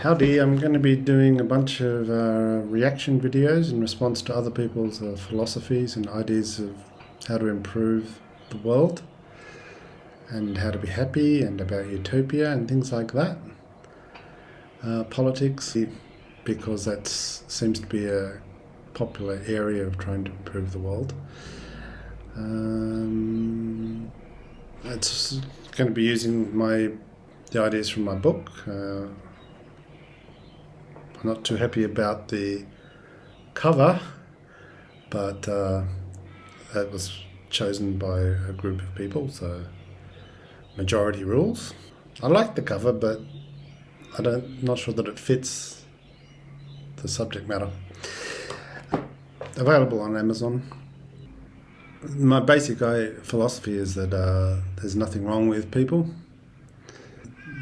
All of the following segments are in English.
Howdy, I'm going to be doing a bunch of reaction videos in response to other people's philosophies and ideas of how to improve the world and how to be happy and about utopia and things like that. Politics, because that seems to be a popular area of trying to improve the world. It's going to be using the ideas from my book. I'm not too happy about the cover, but that was chosen by a group of people, so majority rules. I like the cover, but not sure that it fits the subject matter. Available on Amazon. My basic philosophy is that there's nothing wrong with people,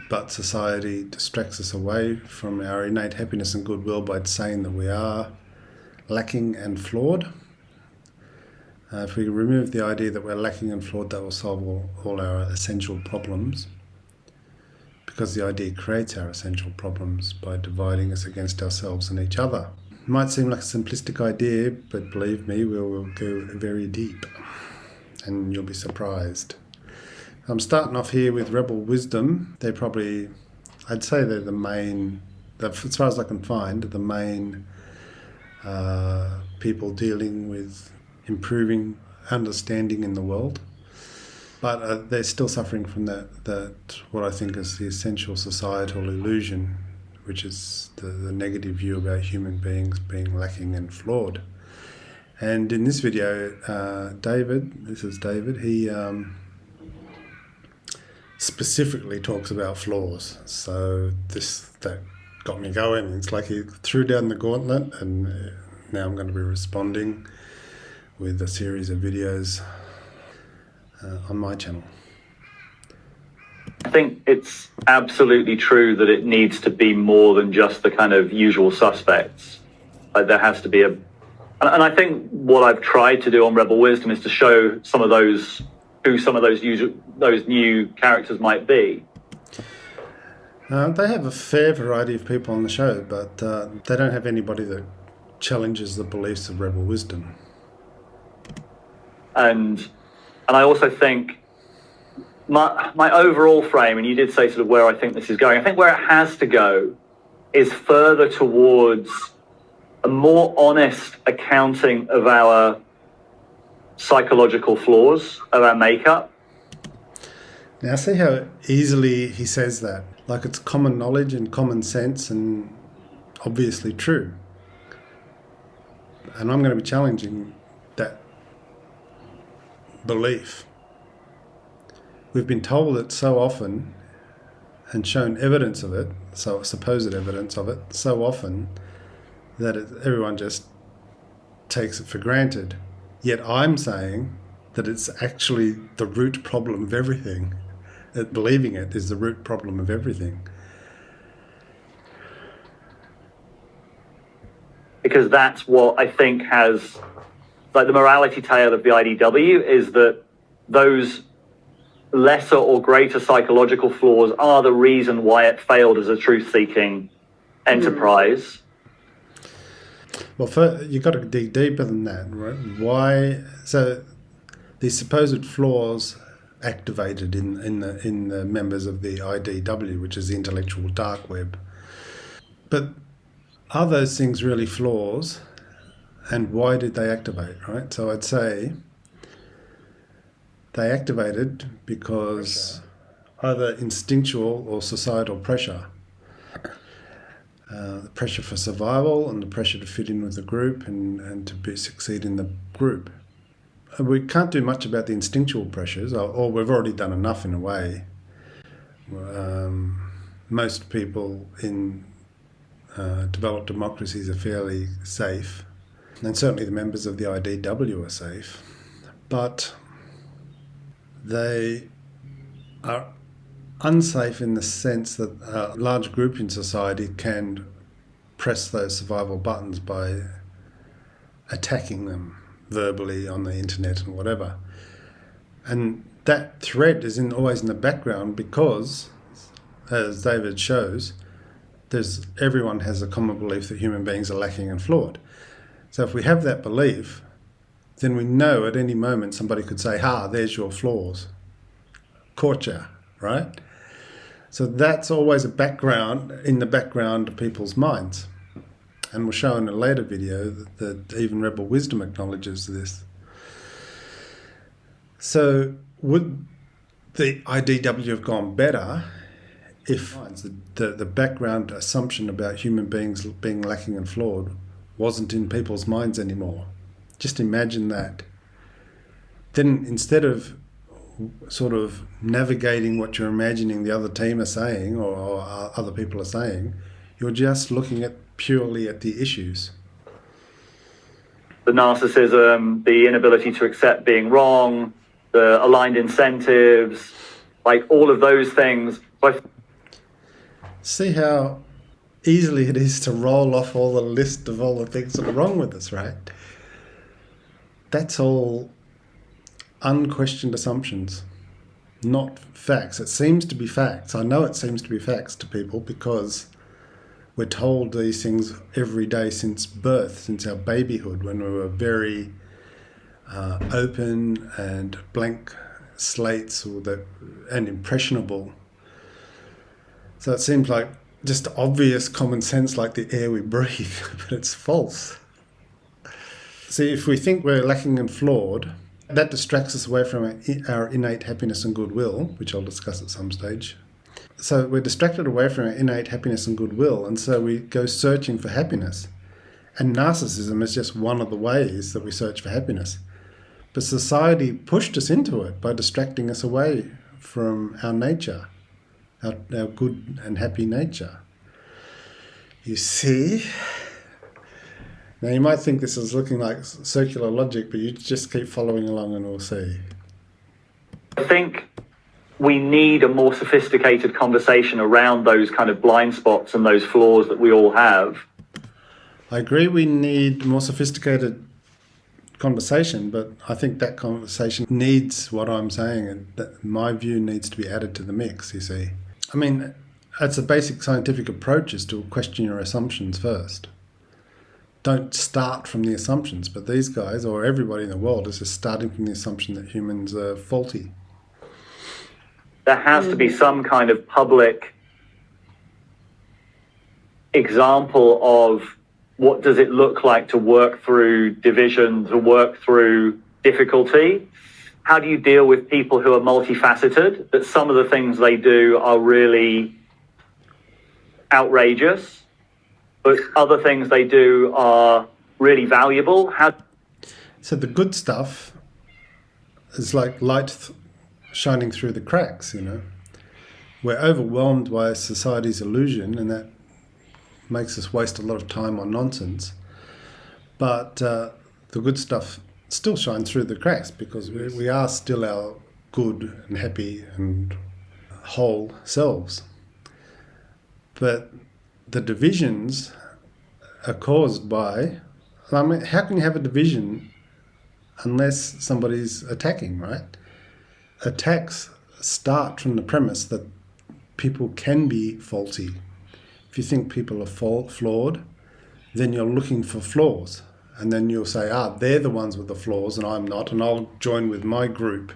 but society distracts us away from our innate happiness and goodwill by saying that we are lacking and flawed. If we remove the idea that we're lacking and flawed, that will solve all our essential problems, because the idea creates our essential problems by dividing us against ourselves and each other. It might seem like a simplistic idea, but believe me, we will go very deep, and you'll be surprised. I'm starting off here with Rebel Wisdom. I'd say they're the main, as far as I can find, the main people dealing with improving understanding in the world. But they're still suffering from that what I think is the essential societal illusion, which is the negative view about human beings being lacking and flawed. And in this video, David, he specifically talks about flaws. So that got me going. It's like he threw down the gauntlet, and now I'm going to be responding with a series of videos on my channel. I think it's absolutely true that it needs to be more than just the kind of usual suspects. Like there has to be and I think what I've tried to do on Rebel Wisdom is to show who some of those new characters might be. They have a fair variety of people on the show, but they don't have anybody that challenges the beliefs of Rebel Wisdom. And I also think my overall frame, and you did say sort of where I think this is going, I think where it has to go is further towards a more honest accounting of our psychological flaws, of our makeup. Now see how easily he says that, like it's common knowledge and common sense and obviously true. And I'm going to be challenging that belief. We've been told it so often and shown evidence of it, so supposed evidence of it, so often that everyone just takes it for granted. Yet I'm saying that it's actually the root problem of everything. That believing it is the root problem of everything. Because that's what I think has, like the morality tale of the IDW is that those lesser or greater psychological flaws are the reason why it failed as a truth-seeking enterprise. Well, you've got to dig deeper than that, right? Why? So these supposed flaws activated in the members of the IDW, which is the intellectual dark web. But are those things really flaws? And why did they activate, right? So I'd say they activated because either instinctual or societal pressure. The pressure for survival and the pressure to fit in with the group and to succeed in the group. We can't do much about the instinctual pressures, or we've already done enough in a way. Most people in developed democracies are fairly safe, and certainly the members of the IDW are safe, but they are unsafe in the sense that a large group in society can press those survival buttons by attacking them verbally on the internet and whatever. And that threat is always in the background because, as David shows, everyone has a common belief that human beings are lacking and flawed. So if we have that belief, then we know at any moment somebody could say, there's your flaws. Caught ya, right? So that's always in the background of people's minds. And we'll show in a later video that even Rebel Wisdom acknowledges this. So would the IDW have gone better if the background assumption about human beings being lacking and flawed wasn't in people's minds anymore? Just imagine that. Then instead of sort of navigating what you're imagining the other team are saying or other people are saying, you're just looking purely at the issues. The narcissism, the inability to accept being wrong, the aligned incentives, like all of those things. See how easily it is to roll off all the list of all the things that are wrong with us, right? That's all unquestioned assumptions, not facts. It seems to be facts. I know it seems to be facts to people because we're told these things every day since birth, since our babyhood, when we were very open and blank slates and impressionable. So it seems like just obvious common sense, like the air we breathe, but it's false. See, if we think we're lacking and flawed, that distracts us away from our innate happiness and goodwill, which I'll discuss at some stage. So we're distracted away from our innate happiness and goodwill, and so we go searching for happiness. And narcissism is just one of the ways that we search for happiness. But society pushed us into it by distracting us away from our nature, our good and happy nature. You see? Now you might think this is looking like circular logic, but you just keep following along and we'll see. I think we need a more sophisticated conversation around those kind of blind spots and those flaws that we all have. I agree we need more sophisticated conversation, but I think that conversation needs what I'm saying, and that my view needs to be added to the mix, you see. I mean, it's a basic scientific approach is to question your assumptions first. Don't start from the assumptions, but these guys, or everybody in the world, is just starting from the assumption that humans are faulty. There has to be some kind of public example of what does it look like to work through division, to work through difficulty. How do you deal with people who are multifaceted, that some of the things they do are really outrageous, but other things they do are really valuable? So the good stuff is like light shining through the cracks, you know. We're overwhelmed by society's illusion, and that makes us waste a lot of time on nonsense. But the good stuff still shines through the cracks because we are still our good and happy and whole selves. But the divisions are caused by, I mean, how can you have a division unless somebody's attacking, right? Attacks start from the premise that people can be faulty. If you think people are flawed, then you're looking for flaws. And then you'll say, they're the ones with the flaws and I'm not, and I'll join with my group.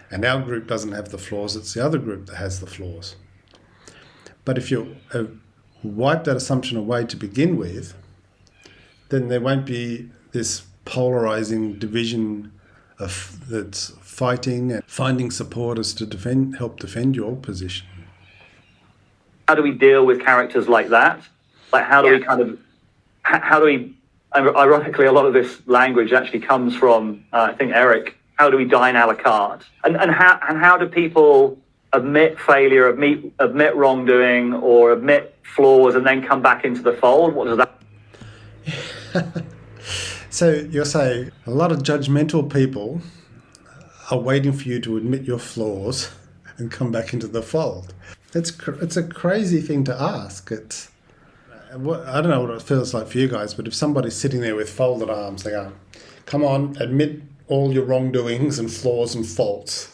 And our group doesn't have the flaws, it's the other group that has the flaws. But if you wipe that assumption away to begin with, then there won't be this polarizing division that's fighting and finding supporters to help defend your position. How do we deal with characters like that? Like how do we ironically, a lot of this language actually comes from, I think, Eric. How do we dine a la carte? And how do people admit failure, admit wrongdoing, or admit flaws and then come back into the fold? What does that... So you're saying a lot of judgmental people are waiting for you to admit your flaws and come back into the fold. It's a crazy thing to ask. I don't know what it feels like for you guys, but if somebody's sitting there with folded arms, they go, come on, admit all your wrongdoings and flaws and faults.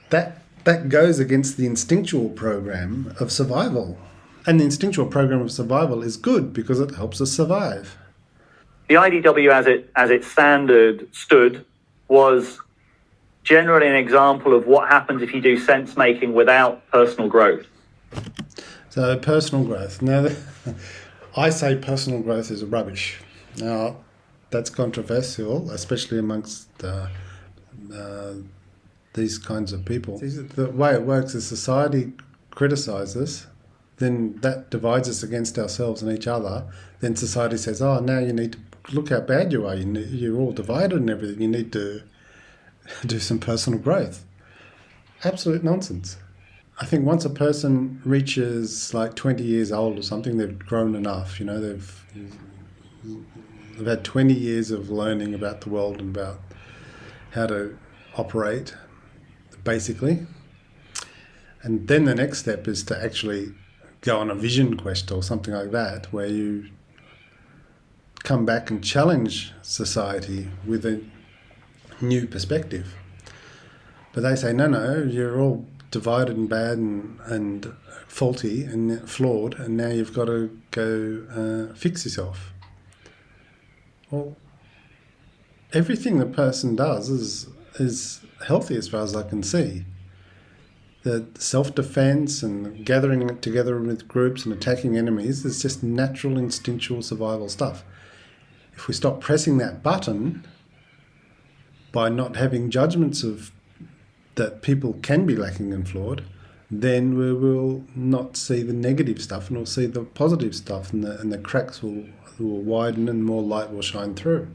That goes against the instinctual program of survival. And the instinctual program of survival is good because it helps us survive. The IDW as it stood was generally an example of what happens if you do sense making without personal growth. So personal growth. Now, I say personal growth is rubbish. Now, that's controversial, especially amongst these kinds of people. The way it works is society criticises, then that divides us against ourselves and each other. Then society says, oh, now you need to look how bad you are. You're all divided and everything. You need to do some personal growth. Absolute nonsense. I think once a person reaches like 20 years old or something, they've grown enough. You know, they've had 20 years of learning about the world and about how to operate, basically. And then the next step is to actually go on a vision quest or something like that, where you come back and challenge society with a new perspective. But they say, no, you're all divided and bad and faulty and flawed, and now you've got to go fix yourself. Well, everything the person does is healthy as far as I can see. The self-defense and gathering together with groups and attacking enemies is just natural instinctual survival stuff. If we stop pressing that button by not having judgments of that people can be lacking and flawed, then we will not see the negative stuff and we'll see the positive stuff, and the cracks will widen and more light will shine through.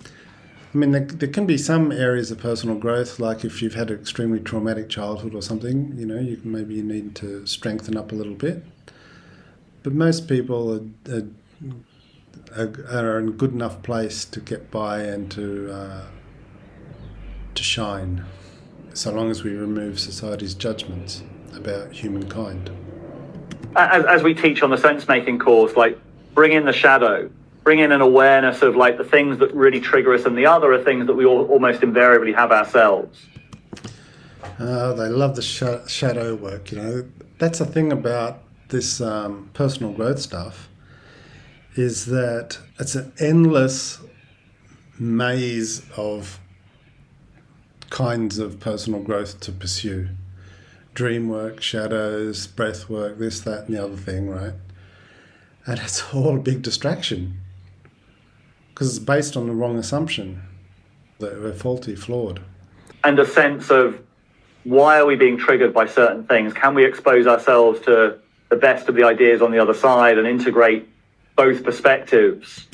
I mean, there can be some areas of personal growth, like if you've had an extremely traumatic childhood or something, you know, maybe you need to strengthen up a little bit. But most people are in a good enough place to get by and to shine, so long as we remove society's judgments about humankind. As we teach on the sense-making course, like, bring in the shadow, bring in an awareness of like the things that really trigger us, and the other are things that we almost invariably have ourselves. They love the shadow work, you know. That's the thing about this personal growth stuff, is that it's an endless maze of kinds of personal growth to pursue. Dream work, shadows, breath work, this, that, and the other thing, right? And it's all a big distraction because it's based on the wrong assumption that we're faulty, flawed. And a sense of, why are we being triggered by certain things? Can we expose ourselves to the best of the ideas on the other side and integrate both perspectives?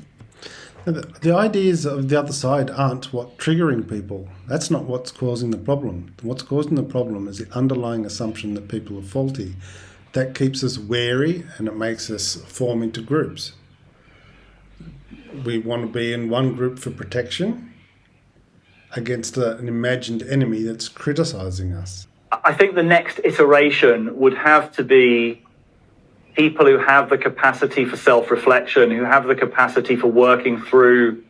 The ideas of the other side aren't what's triggering people. That's not what's causing the problem. What's causing the problem is the underlying assumption that people are faulty. That keeps us wary and it makes us form into groups. We want to be in one group for protection against an imagined enemy that's criticizing us. I think the next iteration would have to be people who have the capacity for self-reflection, who have the capacity for working through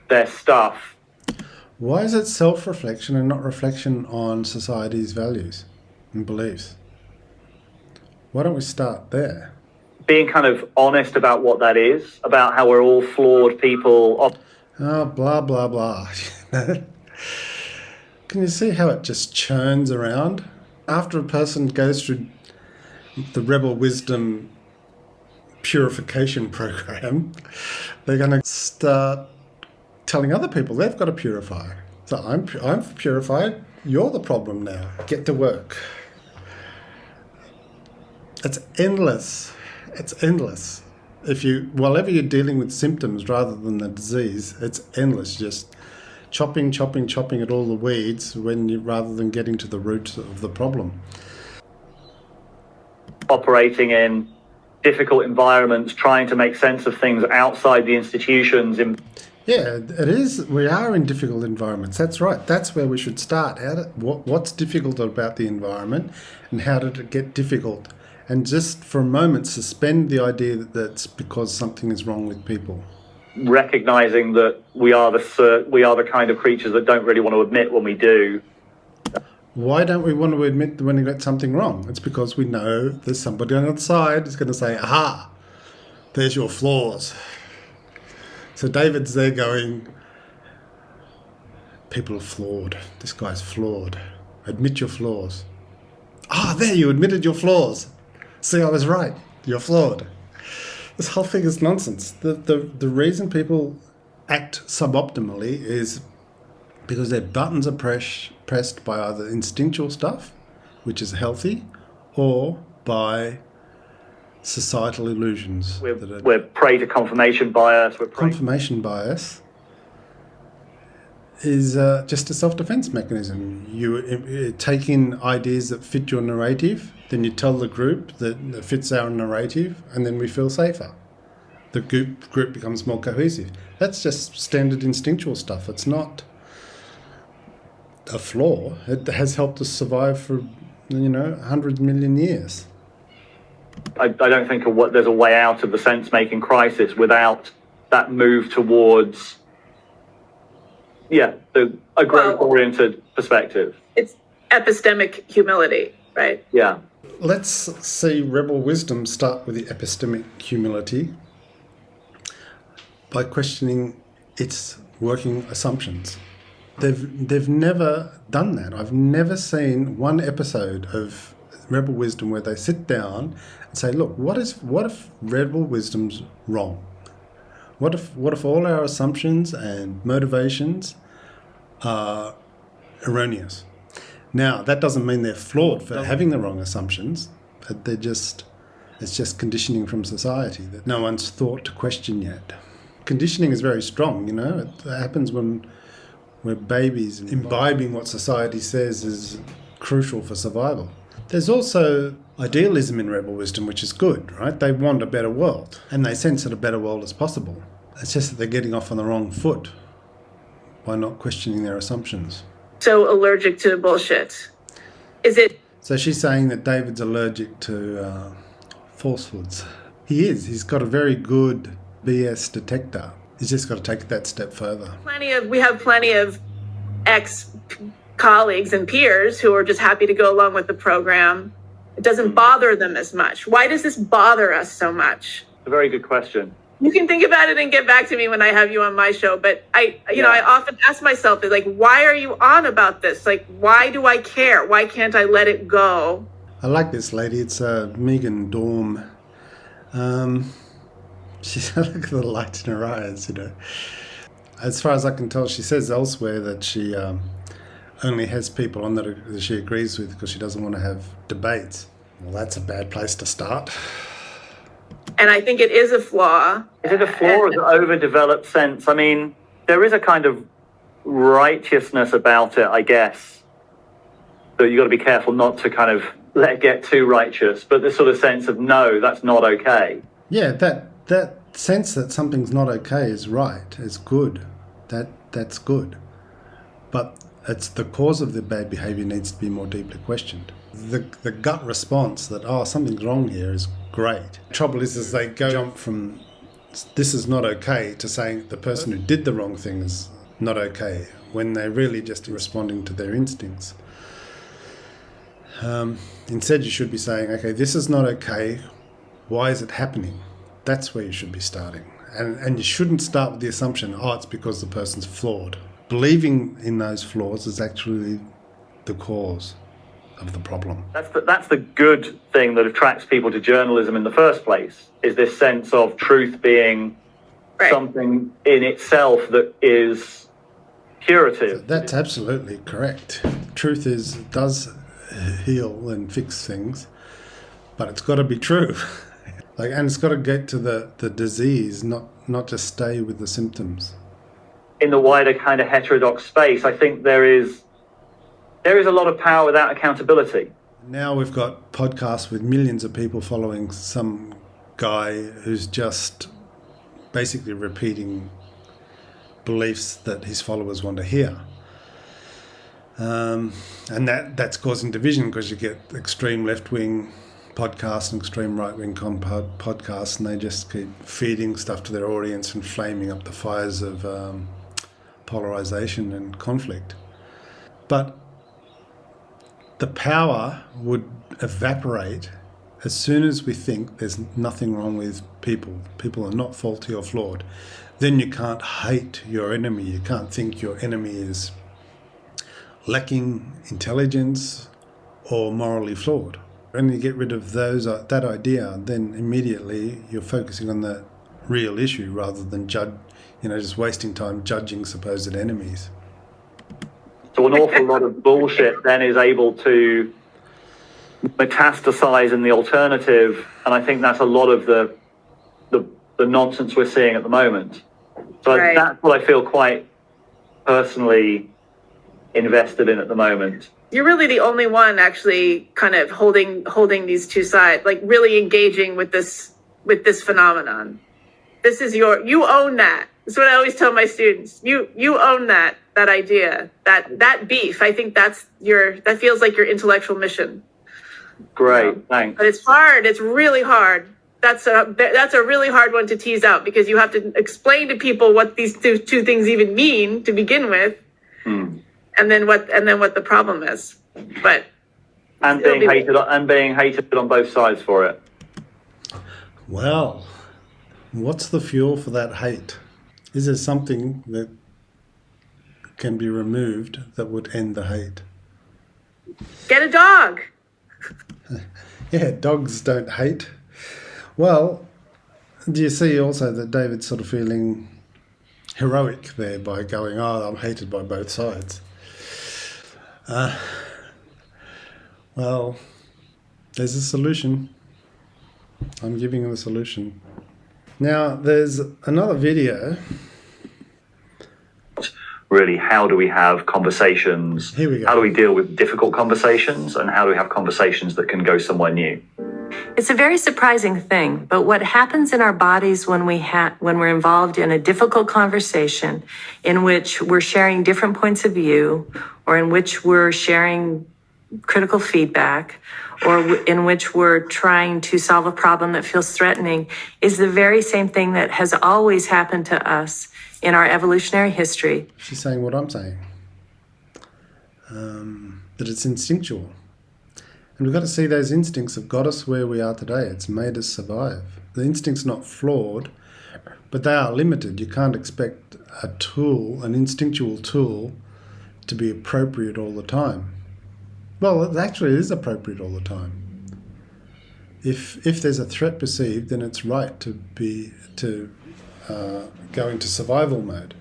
their stuff. Why is it self-reflection and not reflection on society's values and beliefs? Why don't we start there? Being kind of honest about what that is, about how we're all flawed people. Oh, blah, blah, blah. Can you see how it just churns around? After a person goes through the Rebel Wisdom Purification program, they're going to start telling other people they've got to purify. So I'm purified, you're the problem now. Get to work. It's endless. It's endless. Whenever you're dealing with symptoms rather than the disease, it's endless. Just chopping at all the weeds rather than getting to the root of the problem. Operating in difficult environments, trying to make sense of things outside the institutions. Yeah, it is. We are in difficult environments. That's right. That's where we should start. What's difficult about the environment and how did it get difficult? And just for a moment, suspend the idea that that's because something is wrong with people. Recognizing that we are the kind of creatures that don't really want to admit when we do. Why don't we want to admit when we get something wrong? It's because we know there's somebody on the other side who's going to say, aha, there's your flaws. So David's there going, people are flawed. This guy's flawed. Admit your flaws. Ah, there, you admitted your flaws. See, I was right. You're flawed. This whole thing is nonsense. The reason people act suboptimally is because their buttons are pressed by either instinctual stuff, which is healthy, or by societal illusions. We're prey to confirmation bias. Confirmation bias is just a self-defense mechanism. You take in ideas that fit your narrative, then you tell the group that fits our narrative, and then we feel safer. The group becomes more cohesive. That's just standard instinctual stuff. It's not a flaw. It has helped us survive for 100 million years. I don't think there's a way out of the sense-making crisis without that move towards a growth-oriented perspective. It's epistemic humility, right? Yeah. Let's see rebel wisdom start with the epistemic humility by questioning its working assumptions. They've never done that. I've never seen one episode of Rebel Wisdom where they sit down and say, look, what if Rebel Wisdom's wrong? What if all our assumptions and motivations are erroneous? Now, that doesn't mean they're flawed for having the wrong assumptions. It's just conditioning from society that no one's thought to question yet. Conditioning is very strong, It happens when we're babies, and imbibing what society says is crucial for survival. There's also idealism in rebel wisdom, which is good, right? They want a better world, and they sense that a better world is possible. It's just that they're getting off on the wrong foot by not questioning their assumptions. So allergic to bullshit. Is it? So she's saying that David's allergic to falsehoods. He is. He's got a very good BS detector. He's just got to take that step further. We have plenty of ex-colleagues and peers who are just happy to go along with the program. It doesn't bother them as much. Why does this bother us so much? A very good question. You can think about it and get back to me when I have you on my show. But I often ask myself, why are you on about this? Why do I care? Why can't I let it go? I like this lady. It's Megan Dorm. She's look at the light in her eyes, As far as I can tell, she says elsewhere that she only has people on that she agrees with because she doesn't want to have debates. Well, that's a bad place to start. And I think it is a flaw. Is it a flaw or an overdeveloped sense? I mean, there is a kind of righteousness about it, I guess. So you've got to be careful not to kind of let it get too righteous, but this sort of sense of, no, that's not okay. Yeah, that sense that something's not okay is right, is good. That's good. But it's the cause of the bad behaviour needs to be more deeply questioned. The gut response that, something's wrong here is great. The trouble is they jump from this is not okay to saying the person who did the wrong thing is not okay, when they're really just responding to their instincts. Instead, you should be saying, okay, this is not okay. Why is it happening? That's where you should be starting. And you shouldn't start with the assumption, it's because the person's flawed. Believing in those flaws is actually the cause of the problem. That's the good thing that attracts people to journalism in the first place, is this sense of truth being something in itself that is curative. That's absolutely correct. Truth does heal and fix things, but it's got to be true. And it's got to get to the disease, not just stay with the symptoms. In the wider kind of heterodox space, I think there is a lot of power without accountability. Now we've got podcasts with millions of people following some guy who's just basically repeating beliefs that his followers want to hear. And that's causing division because you get extreme left-wing podcasts and extreme right-wing podcasts, and they just keep feeding stuff to their audience and flaming up the fires of polarization and conflict. But the power would evaporate as soon as we think there's nothing wrong with people. People are not faulty or flawed. Then you can't hate your enemy. You can't think your enemy is lacking intelligence or morally flawed. When you get rid of that idea, then immediately you're focusing on the real issue rather than just wasting time judging supposed enemies. So an awful lot of bullshit then is able to metastasize in the alternative, and I think that's a lot of the nonsense we're seeing at the moment. So Right. That's what I feel quite personally invested in at the moment. You're really the only one actually kind of holding these two sides, like really engaging with this phenomenon. This is you own that. That's what I always tell my students. You own that idea, that beef. I think that feels like your intellectual mission. Great, thanks. But it's hard. It's really hard. That's a really hard one to tease out, because you have to explain to people what these two things even mean to begin with, and then what the problem is. But being hated on both sides for it. Well, what's the fuel for that hate? Is there something that can be removed that would end the hate? get a dog. Yeah, dogs don't hate. Well, do you see also that David's sort of feeling heroic there by going, I'm hated by both sides? Well, there's a solution. I'm giving him a solution. Now, there's another video. Really, how do we have conversations? Here we go. How do we deal with difficult conversations, and how do we have conversations that can go somewhere new? It's a very surprising thing, but what happens in our bodies when we're involved in a difficult conversation in which we're sharing different points of view, or in which we're sharing critical feedback, or in which we're trying to solve a problem that feels threatening, is the very same thing that has always happened to us in our evolutionary history. She's saying what I'm saying, that it's instinctual. And we've got to see those instincts have got us where we are today. It's made us survive. The instinct's not flawed, but they are limited. You can't expect a tool, an instinctual tool, to be appropriate all the time. Well, it actually is appropriate all the time. If there's a threat perceived, then it's right to go into survival mode.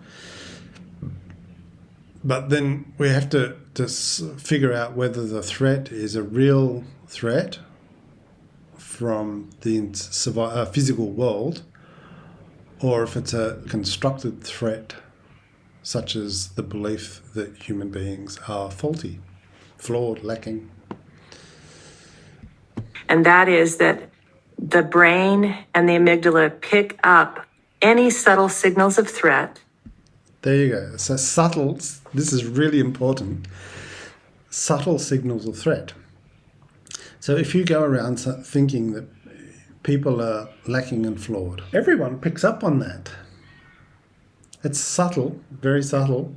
But then we have to figure out whether the threat is a real threat from the physical world, or if it's a constructed threat, such as the belief that human beings are faulty, flawed, lacking. And that is that the brain and the amygdala pick up any subtle signals of threat. There you go. So subtle, this is really important, subtle signals of threat. So if you go around thinking that people are lacking and flawed, everyone picks up on that. It's subtle, very subtle,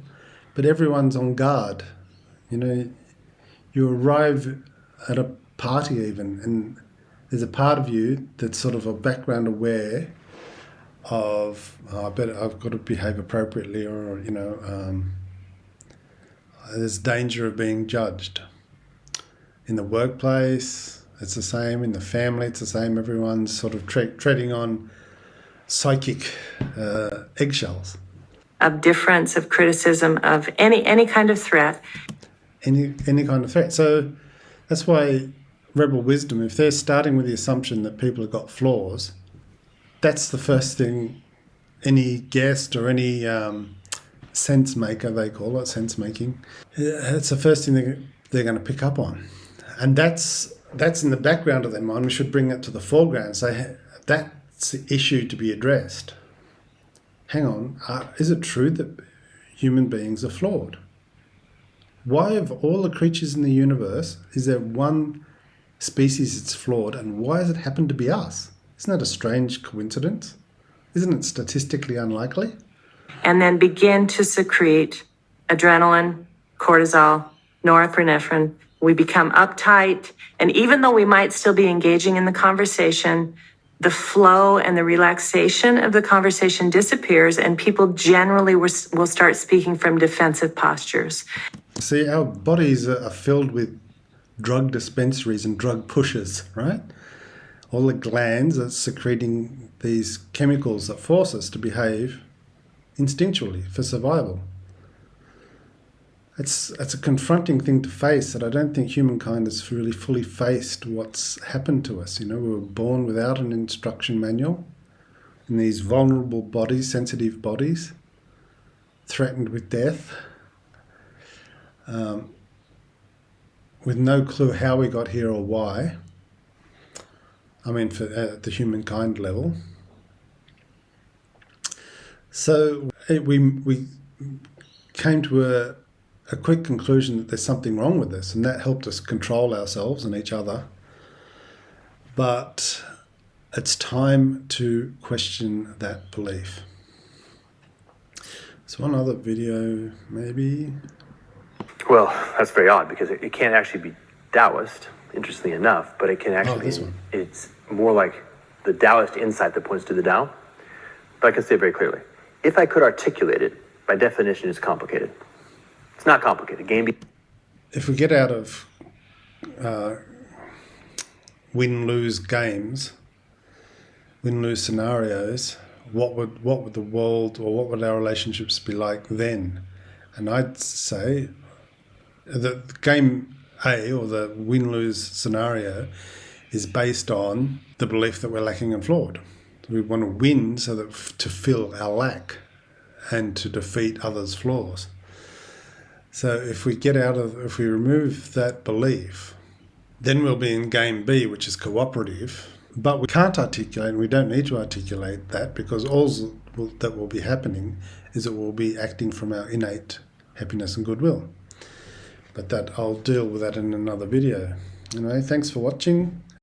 but everyone's on guard. You arrive at a party even, and there's a part of you that's sort of a background aware of, I've got to behave appropriately, or, there's danger of being judged. In the workplace, it's the same. In the family, it's the same. Everyone's sort of treading on psychic eggshells. Of difference, of criticism, of any kind of threat. Any kind of threat. So that's why rebel wisdom, if they're starting with the assumption that people have got flaws, that's the first thing any guest or any sense maker, they call it, sense making, it's the first thing they're going to pick up on. And that's in the background of their mind. We should bring it to the foreground. So that's the issue to be addressed. Hang on, is it true that human beings are flawed? Why, of all the creatures in the universe, is there one species that's flawed, and why has it happened to be us? Isn't that a strange coincidence? Isn't it statistically unlikely? And then begin to secrete adrenaline, cortisol, norepinephrine, we become uptight. And even though we might still be engaging in the conversation, the flow and the relaxation of the conversation disappears, and people generally will start speaking from defensive postures. See, our bodies are filled with drug dispensaries and drug pushers, right? All the glands are secreting these chemicals that force us to behave instinctually for survival. It's a confronting thing to face, that I don't think humankind has really fully faced what's happened to us. You know, we were born without an instruction manual in these vulnerable bodies, sensitive bodies, threatened with death, with no clue how we got here or why. I mean, at the humankind level. So we came to a quick conclusion that there's something wrong with this, and that helped us control ourselves and each other. But it's time to question that belief. So one other video, maybe. Well, that's very odd, because it can't actually be Taoist, interestingly enough, but it can actually this one. It's more like the Taoist insight that points to the Tao. But I can say it very clearly. If I could articulate it, by definition, it's complicated. It's not complicated. If we get out of win-lose games, win-lose scenarios, what would the world, or what would our relationships be like then? And I'd say that game A, or the win-lose scenario, is based on the belief that we're lacking and flawed. We want to win so that to fill our lack and to defeat others' flaws. So if we remove that belief, then we'll be in game B, which is cooperative. But we can't articulate, and we don't need to articulate that, because all that will be happening is that we'll be acting from our innate happiness and goodwill. But I'll deal with that in another video. Anyway, thanks for watching.